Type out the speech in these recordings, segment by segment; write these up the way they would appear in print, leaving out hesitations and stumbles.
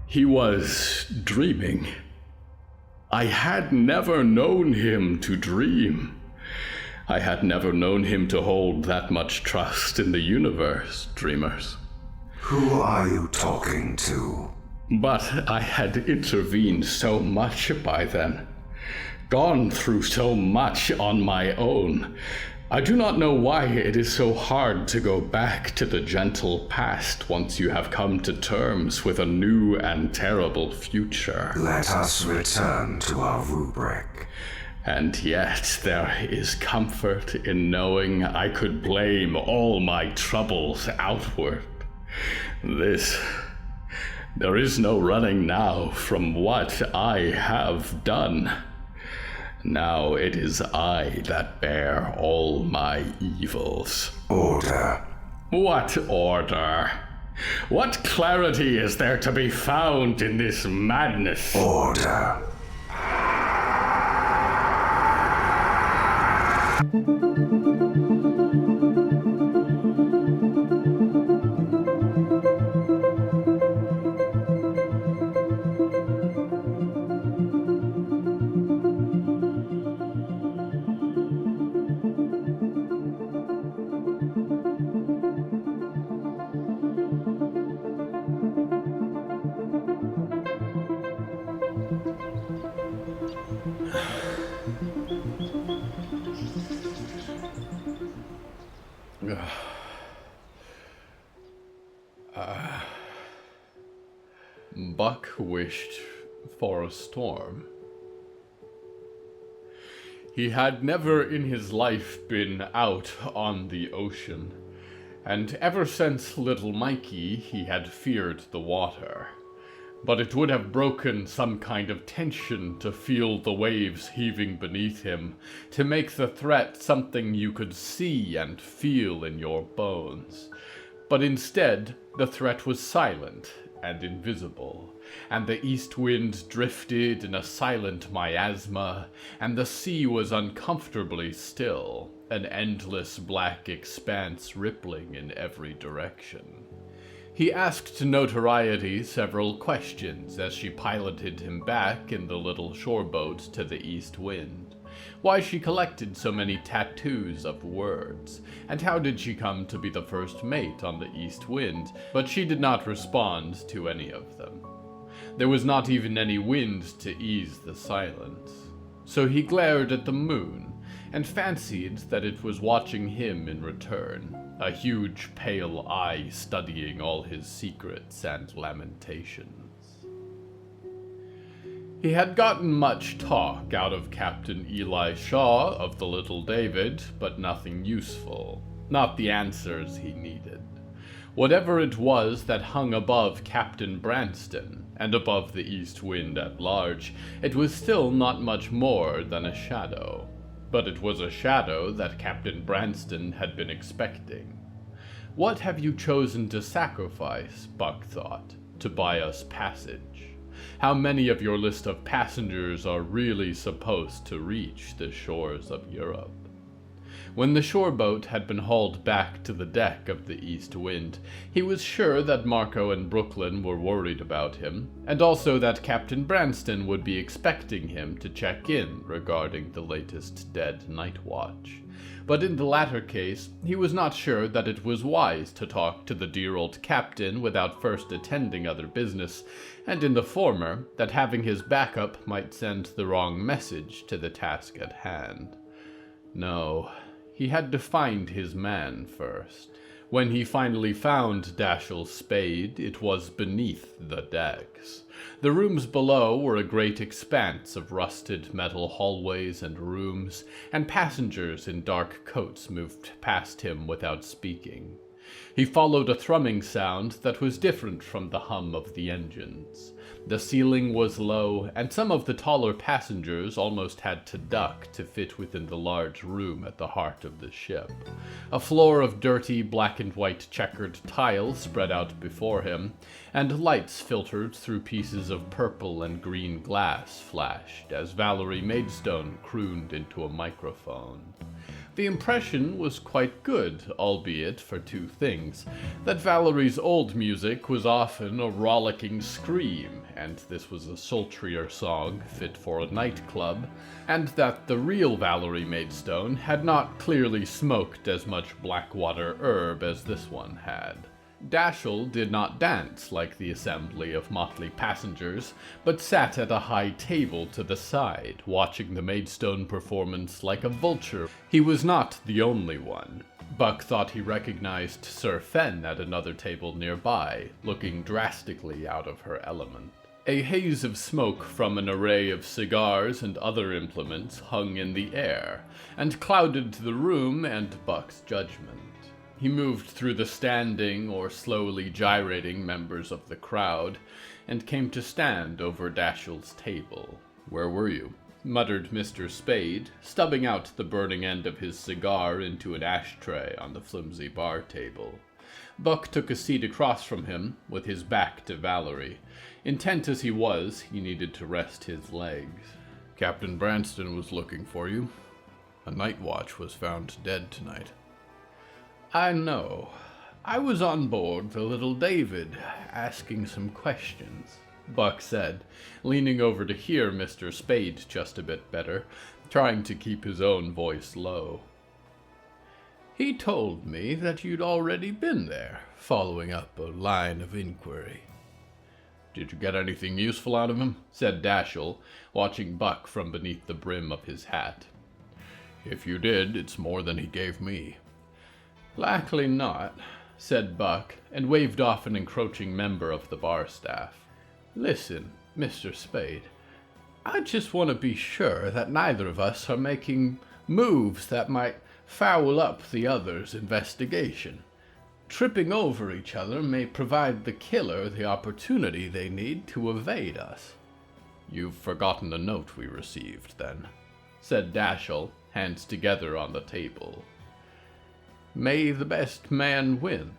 He was dreaming. I had never known him to dream. I had never known him to hold that much trust in the universe, dreamers. Who are you talking to? But I had intervened so much by then, gone through so much on my own. I do not know why it is so hard to go back to the gentle past once you have come to terms with a new and terrible future. Let us return to our rubric. And yet there is comfort in knowing I could blame all my troubles outward. There is no running now from what I have done. Now it is I that bear all my evils. Order. What order? What clarity is there to be found in this madness? Order. Buck wished for a storm. He had never in his life been out on the ocean, and ever since little Mikey he had feared the water. But it would have broken some kind of tension to feel the waves heaving beneath him, to make the threat something you could see and feel in your bones. But instead, the threat was silent and invisible, and the east wind drifted in a silent miasma, and the sea was uncomfortably still, an endless black expanse rippling in every direction. He asked Notoriety several questions as she piloted him back in the little shore boat to the east wind. Why she collected so many tattoos of words, and how did she come to be the first mate on the east wind, but she did not respond to any of them. There was not even any wind to ease the silence. So he glared at the moon, and fancied that it was watching him in return, a huge pale eye studying all his secrets and lamentations. He had gotten much talk out of Captain Eli Shaw of the Little David, but nothing useful, not the answers he needed. Whatever it was that hung above Captain Branston, and above the east wind at large, it was still not much more than a shadow. But it was a shadow that Captain Branston had been expecting. What have you chosen to sacrifice, Buck thought, to buy us passage? How many of your list of passengers are really supposed to reach the shores of Europe? When the shore boat had been hauled back to the deck of the east wind, he was sure that Marco and Brooklyn were worried about him, and also that Captain Branston would be expecting him to check in regarding the latest dead night watch. But in the latter case, he was not sure that it was wise to talk to the dear old captain without first attending other business, and in the former, that having his backup might send the wrong message to the task at hand. No, he had to find his man first. When he finally found Dashiell's spade, it was beneath the decks. The rooms below were a great expanse of rusted metal hallways and rooms, and passengers in dark coats moved past him without speaking. He followed a thrumming sound that was different from the hum of the engines. The ceiling was low, and some of the taller passengers almost had to duck to fit within the large room at the heart of the ship. A floor of dirty black and white checkered tiles spread out before him, and lights filtered through pieces of purple and green glass flashed as Valerie Maidstone crooned into a microphone. The impression was quite good, albeit for two things: that Valerie's old music was often a rollicking scream, and this was a sultrier song fit for a nightclub, and that the real Valerie Maidstone had not clearly smoked as much Blackwater herb as this one had. Dashiell did not dance like the assembly of motley passengers, but sat at a high table to the side, watching the Maidstone performance like a vulture. He was not the only one. Buck thought he recognized Sir Fen at another table nearby, looking drastically out of her element. A haze of smoke from an array of cigars and other implements hung in the air, and clouded the room and Buck's judgment. He moved through the standing or slowly gyrating members of the crowd, and came to stand over Dashiell's table. "Where were you?" muttered Mr. Spade, stubbing out the burning end of his cigar into an ashtray on the flimsy bar table. Buck took a seat across from him, with his back to Valerie. Intent as he was, he needed to rest his legs. "Captain Branston was looking for you. A night watch was found dead tonight." "I know. I was on board the Little David, asking some questions," Buck said, leaning over to hear Mr. Spade just a bit better, trying to keep his own voice low. "He told me that you'd already been there, following up a line of inquiry." "Did you get anything useful out of him?" said Dashiell, watching Buck from beneath the brim of his hat. "If you did, it's more than he gave me." "Likely not," said Buck, and waved off an encroaching member of the bar staff. "Listen, Mr. Spade, I just want to be sure that neither of us are making moves that might foul up the other's investigation. Tripping over each other may provide the killer the opportunity they need to evade us." "You've forgotten a note we received, then," said Dashiell, hands together on the table. "May the best man win,"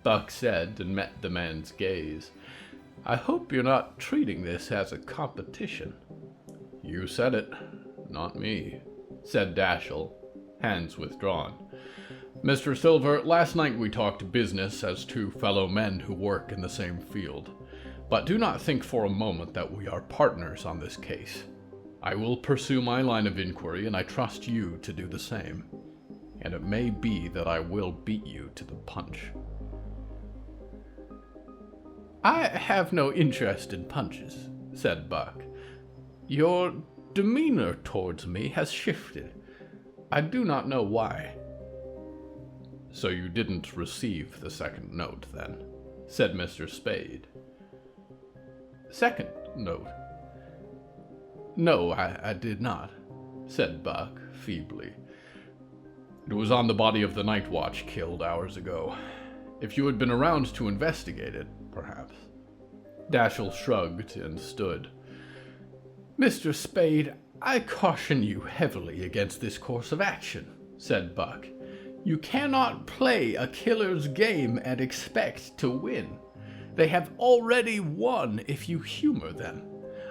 Buck said, and met the man's gaze. "I hope you're not treating this as a competition." "You said it, not me," said Dashiell, hands withdrawn. "Mr. Silver, last night we talked business as two fellow men who work in the same field. But do not think for a moment that we are partners on this case. I will pursue my line of inquiry, and I trust you to do the same. And it may be that I will beat you to the punch." "I have no interest in punches," said Buck. "Your demeanor towards me has shifted. I do not know why." "So you didn't receive the second note, then?" said Mr. Spade. "Second note? No, I did not," said Buck, feebly. "It was on the body of the night watch killed hours ago. If you had been around to investigate it, perhaps." Dashiell shrugged and stood. "Mr. Spade, I caution you heavily against this course of action," said Buck. "You cannot play a killer's game and expect to win. They have already won if you humor them.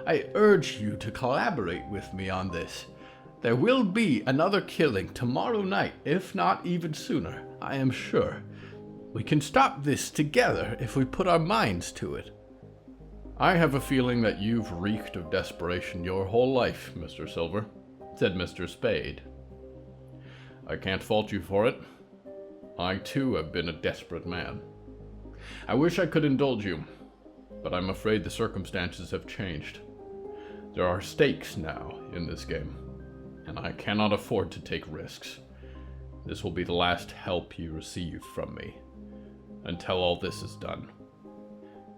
I urge you to collaborate with me on this. There will be another killing tomorrow night, if not even sooner, I am sure. We can stop this together if we put our minds to it." "I have a feeling that you've reeked of desperation your whole life, Mr. Silver," said Mr. Spade. "I can't fault you for it. I, too, have been a desperate man. I wish I could indulge you, but I'm afraid the circumstances have changed. There are stakes now in this game, and I cannot afford to take risks. This will be the last help you receive from me, until all this is done."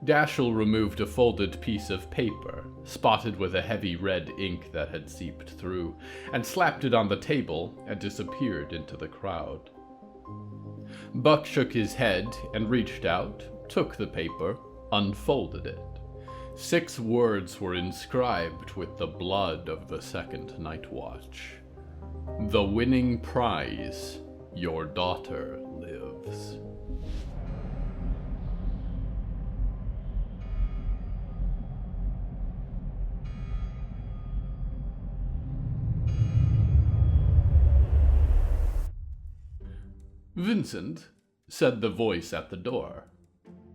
Dashiell removed a folded piece of paper, spotted with a heavy red ink that had seeped through, and slapped it on the table and disappeared into the crowd. Buck shook his head and reached out, took the paper, unfolded it. 6 words were inscribed with the blood of the second night watch. "The winning prize, your daughter lives." "Vincent," said the voice at the door.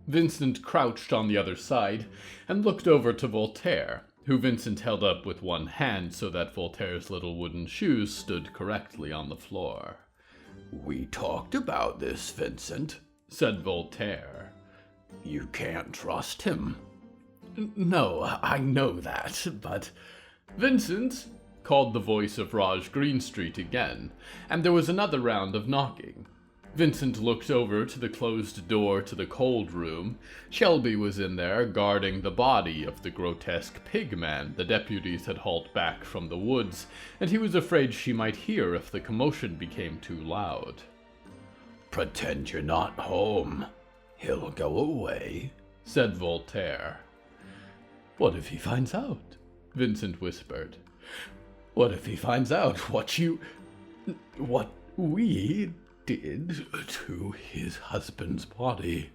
Vincent crouched on the other side and looked over to Voltaire, who Vincent held up with one hand so that Voltaire's little wooden shoes stood correctly on the floor. We talked about this, Vincent, said Voltaire. You can't trust him. No, I know that, but... Vincent, called the voice of Raj Greenstreet again, and there was another round of knocking. Vincent looked over to the closed door to the cold room. Shelby was in there, guarding the body of the grotesque pigman the deputies had hauled back from the woods, and he was afraid she might hear if the commotion became too loud. Pretend you're not home. He'll go away, said Voltaire. What if he finds out? Vincent whispered. What if he finds out what we did to his husband's body?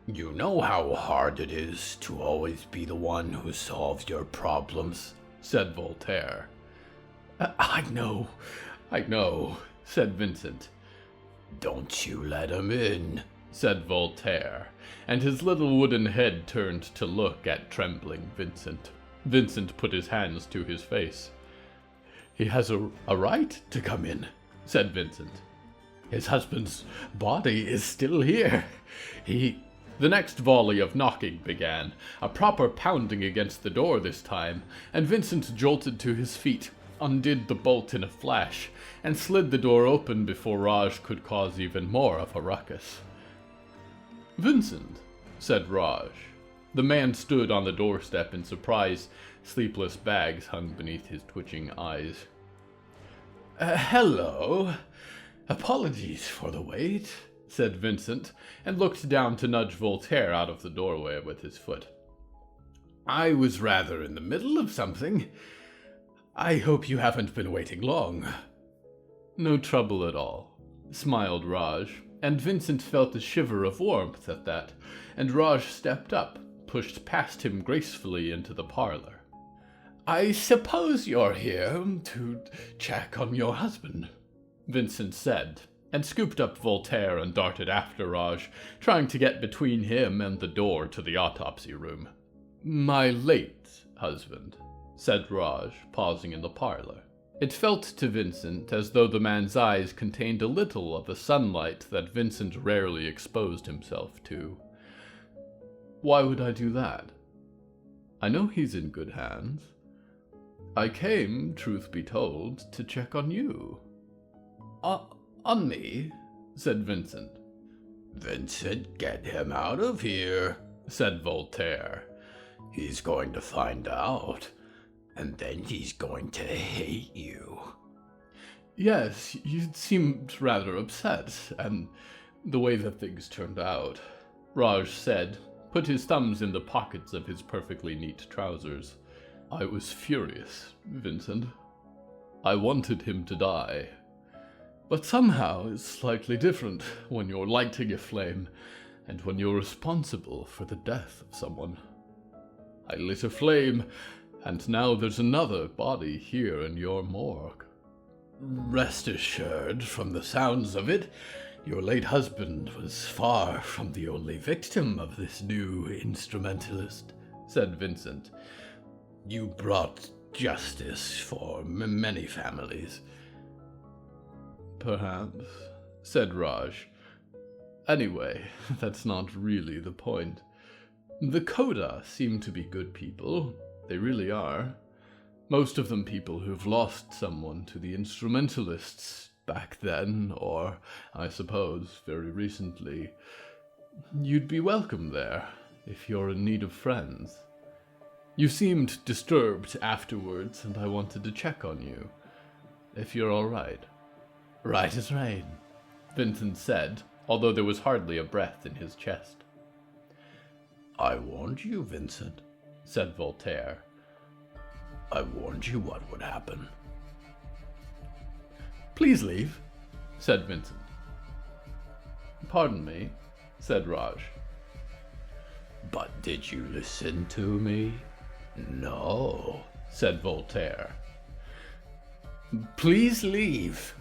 You know how hard it is to always be the one who solves your problems, said Voltaire. I know, said Vincent. Don't you let him in, said Voltaire, and his little wooden head turned to look at trembling Vincent. Vincent put his hands to his face. He has a right to come in, said Vincent. His husband's body is still here. The next volley of knocking began, a proper pounding against the door this time, and Vincent jolted to his feet, undid the bolt in a flash, and slid the door open before Raj could cause even more of a ruckus. Vincent, said Raj. The man stood on the doorstep in surprise. Sleepless bags hung beneath his twitching eyes. Hello. Apologies for the wait, said Vincent, and looked down to nudge Voltaire out of the doorway with his foot. I was rather in the middle of something. I hope you haven't been waiting long. No trouble at all, smiled Raj, and Vincent felt a shiver of warmth at that, and Raj stepped up, pushed past him gracefully into the parlor. I suppose you're here to check on your husband, Vincent said, and scooped up Voltaire and darted after Raj, trying to get between him and the door to the autopsy room. My late husband, said Raj, pausing in the parlor. It felt to Vincent as though the man's eyes contained a little of the sunlight that Vincent rarely exposed himself to. Why would I do that? I know he's in good hands. I came, truth be told, to check on you. On me? Said Vincent. Vincent, get him out of here, said Voltaire. He's going to find out, and then he's going to hate you. Yes, you seemed rather upset, and the way that things turned out, Raj said, put his thumbs in the pockets of his perfectly neat trousers. I was furious, Vincent. I wanted him to die. But somehow it's slightly different when you're lighting a flame and when you're responsible for the death of someone. I lit a flame, and now there's another body here in your morgue. Rest assured, from the sounds of it, your late husband was far from the only victim of this new instrumentalist, said Vincent. You brought justice for many families. Perhaps, said Raj. Anyway, that's not really the point. The Coda seem to be good people. They really are. Most of them people who've lost someone to the instrumentalists back then, or, I suppose, very recently. You'd be welcome there, if you're in need of friends. You seemed disturbed afterwards, and I wanted to check on you. If you're all right. Right as rain, Vincent said, although there was hardly a breath in his chest. I warned you, Vincent, said Voltaire. I warned you what would happen. Please leave, said Vincent. Pardon me, said Raj. But did you listen to me? No, said Voltaire. Please leave,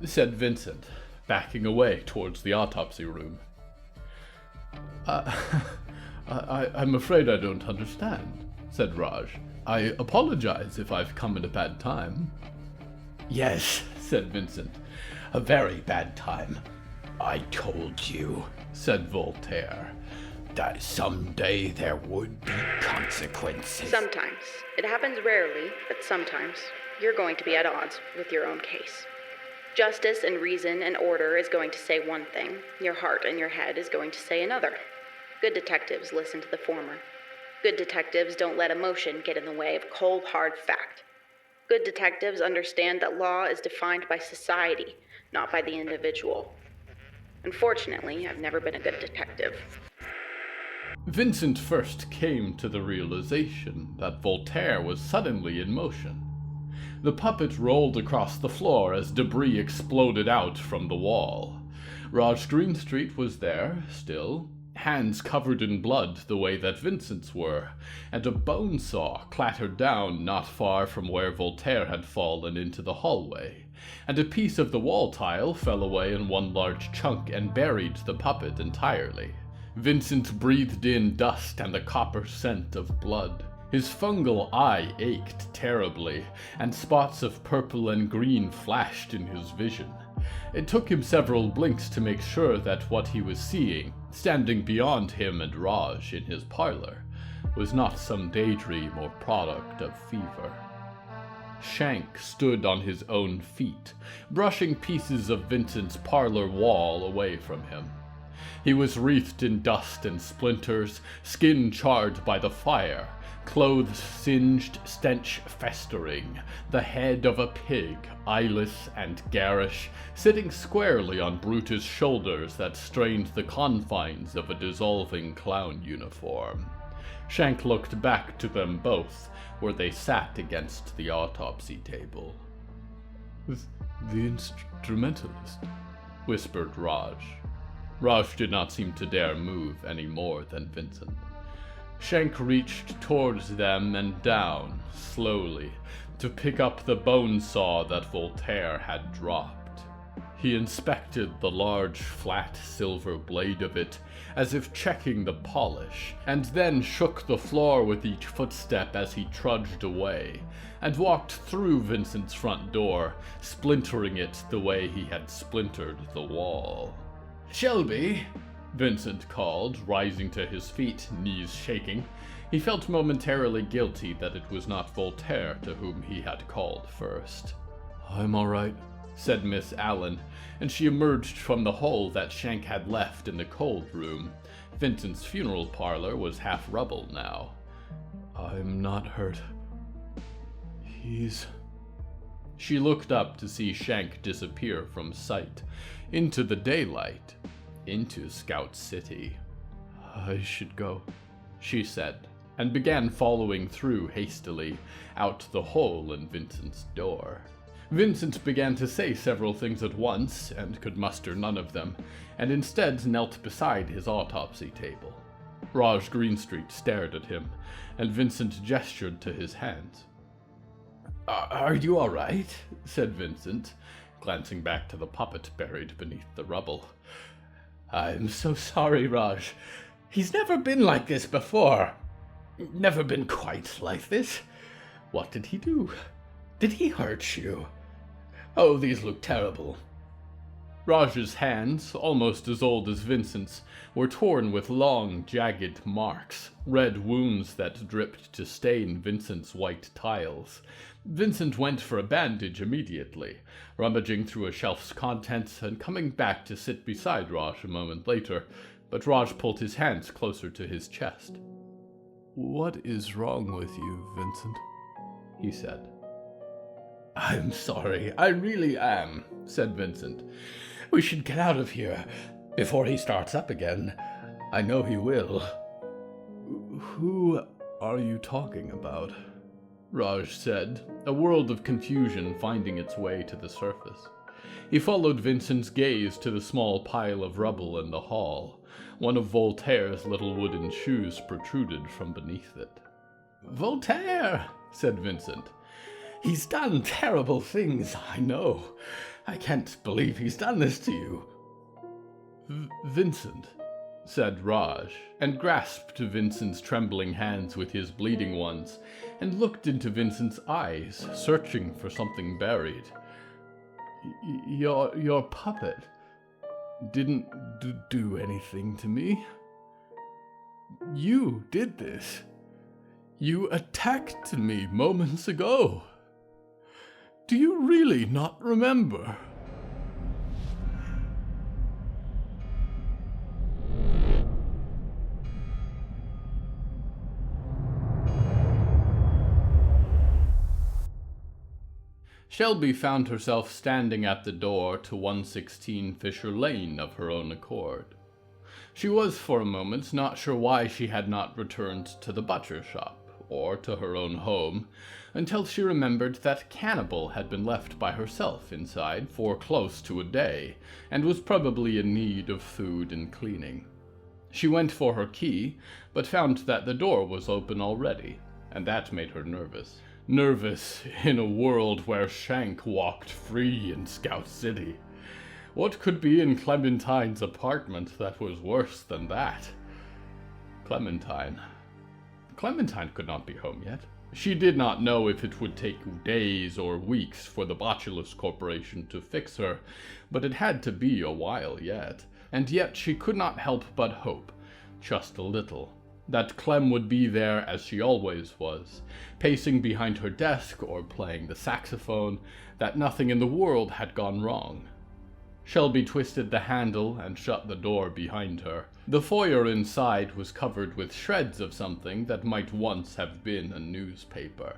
said Vincent, backing away towards the autopsy room. I'm afraid I don't understand, said Raj. I apologize if I've come at a bad time. Yes, said Vincent. A very bad time. I told you, said Voltaire, that someday there would be consequences. Sometimes. It happens rarely, but sometimes. You're going to be at odds with your own case. Justice and reason and order is going to say one thing. Your heart and your head is going to say another. Good detectives listen to the former. Good detectives don't let emotion get in the way of cold, hard fact. Good detectives understand that law is defined by society, not by the individual. Unfortunately, I've never been a good detective. Vincent first came to the realization that Voltaire was suddenly in motion. The puppet rolled across the floor as debris exploded out from the wall. Raj Greenstreet was there, still, hands covered in blood the way that Vincent's were, and a bone saw clattered down not far from where Voltaire had fallen into the hallway, and a piece of the wall tile fell away in one large chunk and buried the puppet entirely. Vincent breathed in dust and the copper scent of blood. His fungal eye ached terribly, and spots of purple and green flashed in his vision. It took him several blinks to make sure that what he was seeing, standing beyond him and Raj in his parlor, was not some daydream or product of fever. Shank stood on his own feet, brushing pieces of Vincent's parlor wall away from him. He was wreathed in dust and splinters, skin charred by the fire, clothes singed, stench festering, the head of a pig, eyeless and garish, sitting squarely on Brutus' shoulders that strained the confines of a dissolving clown uniform. Shank looked back to them both, where they sat against the autopsy table. The instrumentalist, whispered Raj. Raj did not seem to dare move any more than Vincent. Shank reached towards them and down, slowly, to pick up the bone saw that Voltaire had dropped. He inspected the large, flat silver blade of it, as if checking the polish, and then shook the floor with each footstep as he trudged away, and walked through Vincent's front door, splintering it the way he had splintered the wall. "Shelby," Vincent called, rising to his feet, knees shaking. He felt momentarily guilty that it was not Voltaire to whom he had called first. "I'm all right," said Miss Allen, and she emerged from the hole that Shank had left in the cold room. Vincent's funeral parlor was half rubble now. "I'm not hurt. He's..." She looked up to see Shank disappear from sight, into the daylight, into Scout City. "I should go," she said, and began following through hastily, out the hole in Vincent's door. Vincent began to say several things at once, and could muster none of them, and instead knelt beside his autopsy table. Raj Greenstreet stared at him, and Vincent gestured to his hands. "Are you all right?" said Vincent, glancing back to the puppet buried beneath the rubble. "I'm so sorry, Raj. He's never been like this before. Never been quite like this. What did he do? Did he hurt you? Oh, these look terrible." Raj's hands, almost as old as Vincent's, were torn with long, jagged marks, red wounds that dripped to stain Vincent's white tiles. Vincent went for a bandage immediately, rummaging through a shelf's contents and coming back to sit beside Raj a moment later, but Raj pulled his hands closer to his chest. "What is wrong with you, Vincent?" he said. "I'm sorry, I really am," said Vincent. "We should get out of here before he starts up again. I know he will." "Who are you talking about?" Raj said, a world of confusion finding its way to the surface. He followed Vincent's gaze to the small pile of rubble in the hall. One of Voltaire's little wooden shoes protruded from beneath it. "Voltaire," said Vincent. He's done terrible things, I know. I can't believe he's done this to you. Vincent, said Raj, and grasped Vincent's trembling hands with his bleeding ones, and looked into Vincent's eyes, searching for something buried. Your puppet didn't do anything to me. You did this. You attacked me moments ago. Do you really not remember? Shelby found herself standing at the door to 116 Fisher Lane of her own accord. She was for a moment not sure why she had not returned to the butcher shop, or to her own home, until she remembered that Cannibal had been left by herself inside for close to a day, and was probably in need of food and cleaning. She went for her key, but found that the door was open already, and that made her nervous. Nervous in a world where Shank walked free in Scout City. What could be in Clementine's apartment that was worse than that? Clementine could not be home yet. She did not know if it would take days or weeks for the Botulus Corporation to fix her, but it had to be a while yet. And yet she could not help but hope, just a little, that Clem would be there as she always was, pacing behind her desk or playing the saxophone, that nothing in the world had gone wrong. Shelby twisted the handle and shut the door behind her. The foyer inside was covered with shreds of something that might once have been a newspaper.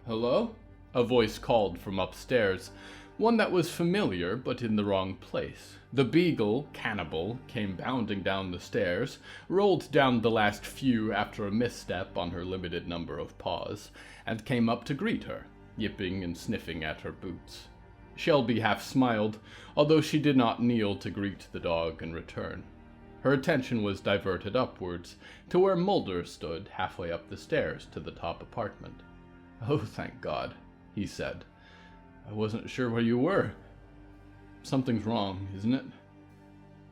"Hello?" a voice called from upstairs, one that was familiar but in the wrong place. The beagle, Cannibal, came bounding down the stairs, rolled down the last few after a misstep on her limited number of paws, and came up to greet her, yipping and sniffing at her boots. Shelby half smiled, although she did not kneel to greet the dog in return. Her attention was diverted upwards, to where Mulder stood halfway up the stairs to the top apartment. "Oh, thank God," he said. "I wasn't sure where you were. Something's wrong, isn't it?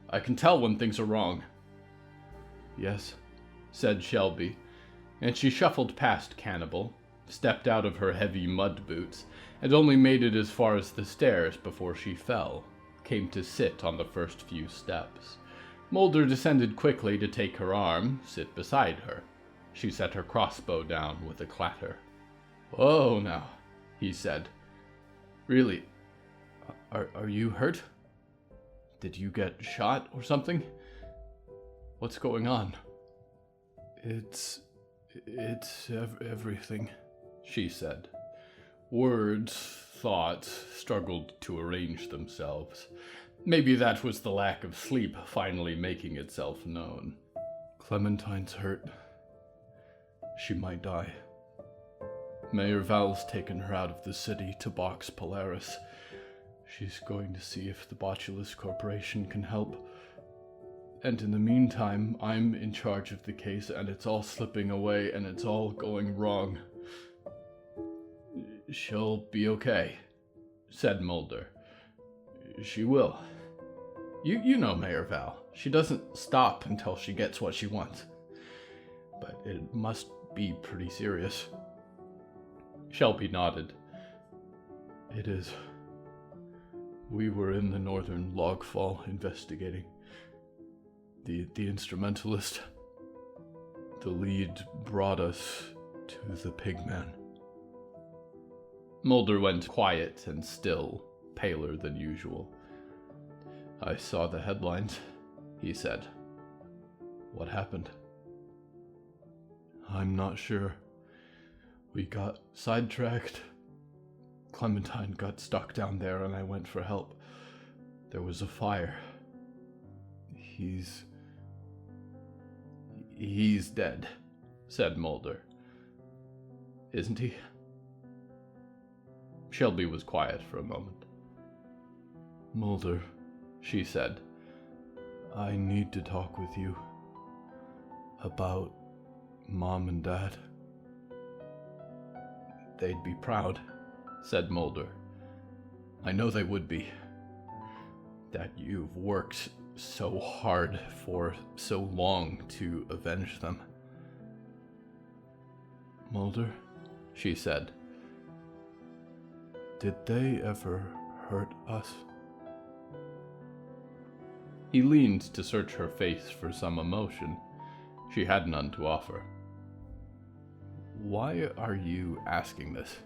I can tell when things are wrong." "Yes," said Shelby, and she shuffled past Cannibal, stepped out of her heavy mud boots, and only made it as far as the stairs before she fell, came to sit on the first few steps. Mulder descended quickly to take her arm, sit beside her. She set her crossbow down with a clatter. "Whoa, now," he said. "Really, are you hurt? Did you get shot or something? What's going on?" It's everything," she said. Words, thoughts, struggled to arrange themselves. Maybe that was the lack of sleep finally making itself known. "Clementine's hurt. She might die. Mayor Val's taken her out of the city to Box Polaris. She's going to see if the Botulus Corporation can help. And in the meantime, I'm in charge of the case, and it's all slipping away, and it's all going wrong." "She'll be okay," said Mulder. "She will. You know Mayor Val. She doesn't stop until she gets what she wants. But it must be pretty serious." Shelby nodded. "It is. We were in the northern log fall investigating. The instrumentalist, the lead, brought us to the pigman." Mulder went quiet and still, paler than usual. "I saw the headlines," he said. "What happened?" "I'm not sure. We got sidetracked. Clementine got stuck down there and I went for help. There was a fire. He's dead," said Mulder. "Isn't he?" Shelby was quiet for a moment. "Mulder," she said, "I need to talk with you about Mom and Dad. They'd be proud," said Mulder. I know they would be. That you've worked so hard for so long to avenge them. Mulder, she said, did they ever hurt us? He leaned to search her face for some emotion. She had none to offer. Why are you asking this?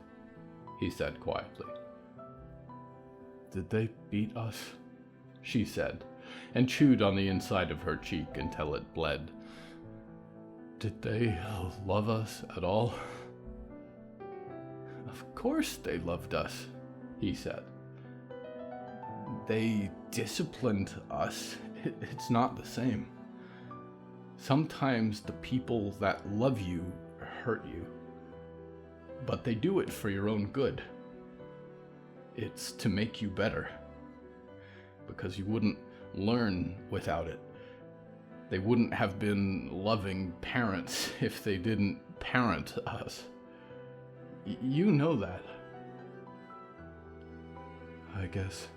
He said quietly. Did they beat us? She said, and chewed on the inside of her cheek until it bled. Did they love us at all? Of course they loved us, he said. They disciplined us. It's not the same. Sometimes the people that love you hurt you, but they do it for your own good. It's to make you better, because you wouldn't learn without it. They wouldn't have been loving parents if they didn't parent us. You know that. I guess,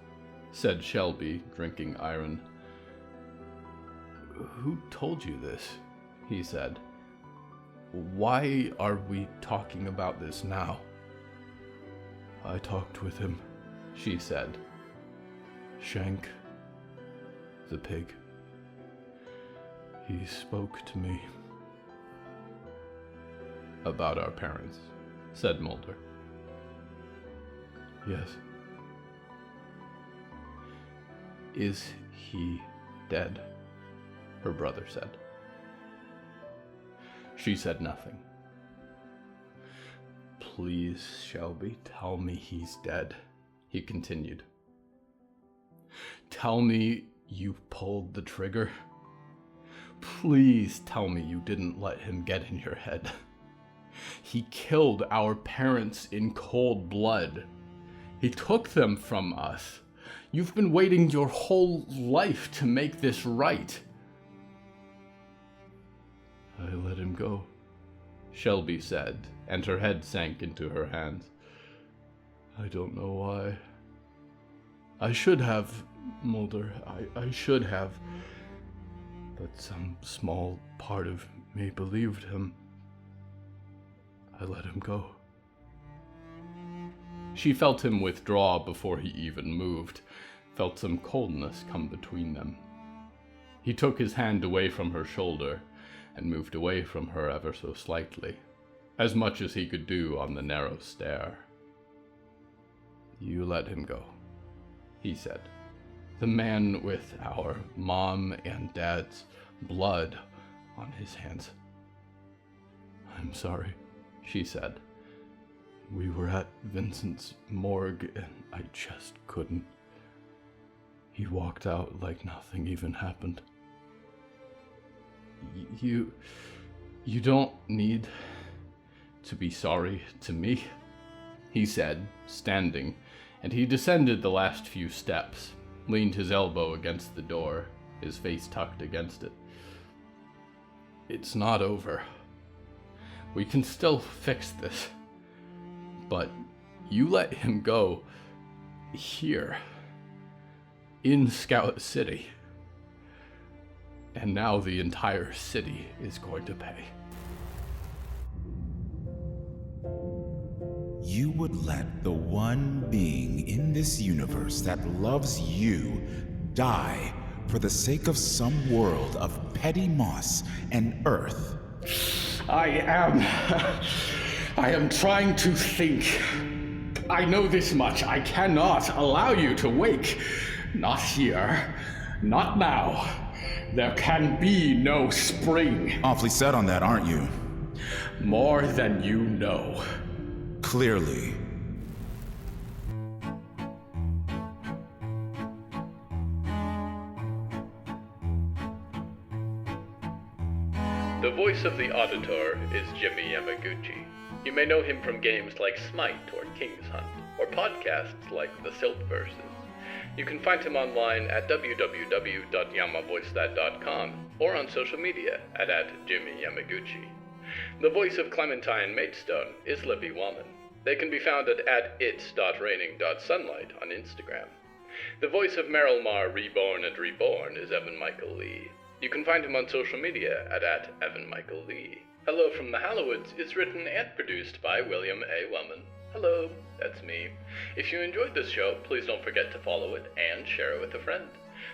said Shelby, drinking iron. Who told you this? He said. Why are we talking about this now? I talked with him, she said. Shank, the pig. He spoke to me. About our parents, said Mulder. Yes. Is he dead? Her brother said. She said nothing. Please, Shelby, tell me he's dead, he continued. Tell me you pulled the trigger. Please tell me you didn't let him get in your head. He killed our parents in cold blood. He took them from us. You've been waiting your whole life to make this right. I let him go, Shelby said, and her head sank into her hands. I don't know why. I should have, Mulder. I should have. But some small part of me believed him. I let him go. She felt him withdraw before he even moved, felt some coldness come between them. He took his hand away from her shoulder and moved away from her ever so slightly, as much as he could do on the narrow stair. You let him go, he said. The man with our mom and dad's blood on his hands. I'm sorry, she said. We were at Vincent's morgue and I just couldn't. He walked out like nothing even happened. You don't need to be sorry to me, he said, standing, and he descended the last few steps, leaned his elbow against the door, his face tucked against it. It's not over. We can still fix this. But you let him go here, in Scout City. And now the entire city is going to pay. You would let the one being in this universe that loves you die for the sake of some world of petty moss and earth. I am trying to think. I know this much. I cannot allow you to wake. Not here. Not now. There can be no spring. Awfully set on that, aren't you? More than you know. Clearly. The voice of the auditor is Jimmy Yamaguchi. You may know him from games like Smite or King's Hunt, or podcasts like The Silt Verses. You can find him online at www.yamavoicethat.com or on social media at Jimmy Yamaguchi. The voice of Clementine Maidstone is Libby Wallman. They can be found at its.raining.sunlight on Instagram. The voice of Meryl Marr Reborn and Reborn is Evan Michael Lee. You can find him on social media at Evan Michael Lee. Hello from the Hallowoods is written and produced by William A. Wellman. Hello, that's me. If you enjoyed this show, please don't forget to follow it and share it with a friend.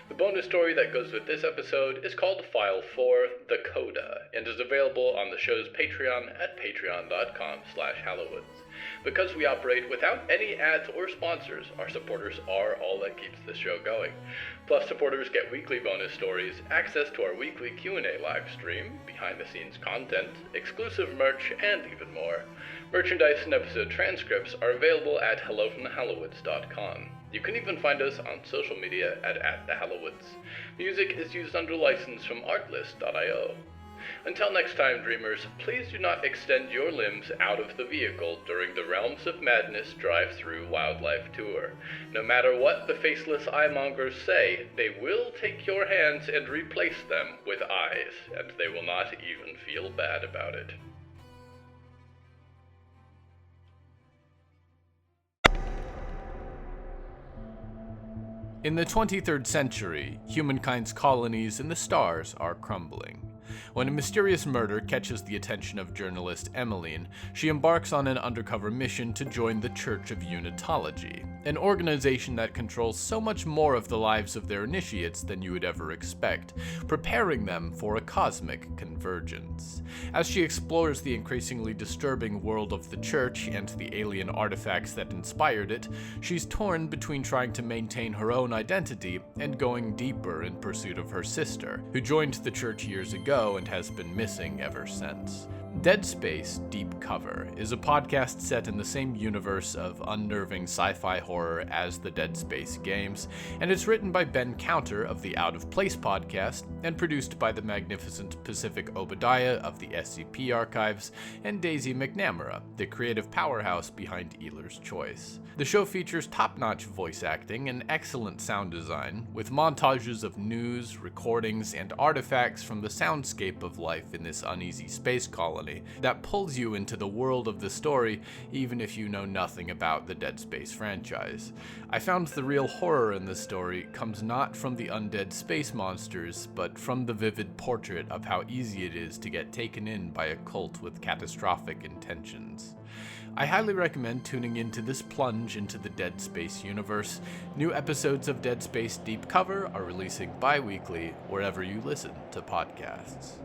The bonus story that goes with this episode is called File 4, The Coda, and is available on the show's Patreon at patreon.com/Hallowoods. Because we operate without any ads or sponsors, our supporters are all that keeps this show going. Plus, supporters get weekly bonus stories, access to our weekly Q&A live stream, behind-the-scenes content, exclusive merch, and even more. Merchandise and episode transcripts are available at hellofromthehallowoods.com. You can even find us on social media at the Hallowoods. Music is used under license from artlist.io. Until next time, dreamers, please do not extend your limbs out of the vehicle during the Realms of Madness drive-through wildlife tour. No matter what the faceless eye-mongers say, they will take your hands and replace them with eyes, and they will not even feel bad about it. In the 23rd century, humankind's colonies in the stars are crumbling. When a mysterious murder catches the attention of journalist Emmeline, she embarks on an undercover mission to join the Church of Unitology, an organization that controls so much more of the lives of their initiates than you would ever expect, preparing them for a cosmic convergence. As she explores the increasingly disturbing world of the Church and the alien artifacts that inspired it, she's torn between trying to maintain her own identity and going deeper in pursuit of her sister, who joined the Church years ago and has been missing ever since. Dead Space Deep Cover is a podcast set in the same universe of unnerving sci-fi horror as the Dead Space games, and it's written by Ben Counter of the Out of Place podcast and produced by the magnificent Pacific Obadiah of the SCP Archives and Daisy McNamara, the creative powerhouse behind Ealer's Choice. The show features top-notch voice acting and excellent sound design, with montages of news, recordings, and artifacts from the soundscape of life in this uneasy space colony that pulls you into the world of the story even if you know nothing about the Dead Space franchise. I found the real horror in this story comes not from the undead space monsters, but from the vivid portrait of how easy it is to get taken in by a cult with catastrophic intentions. I highly recommend tuning into this plunge into the Dead Space universe. New episodes of Dead Space Deep Cover are releasing bi-weekly wherever you listen to podcasts.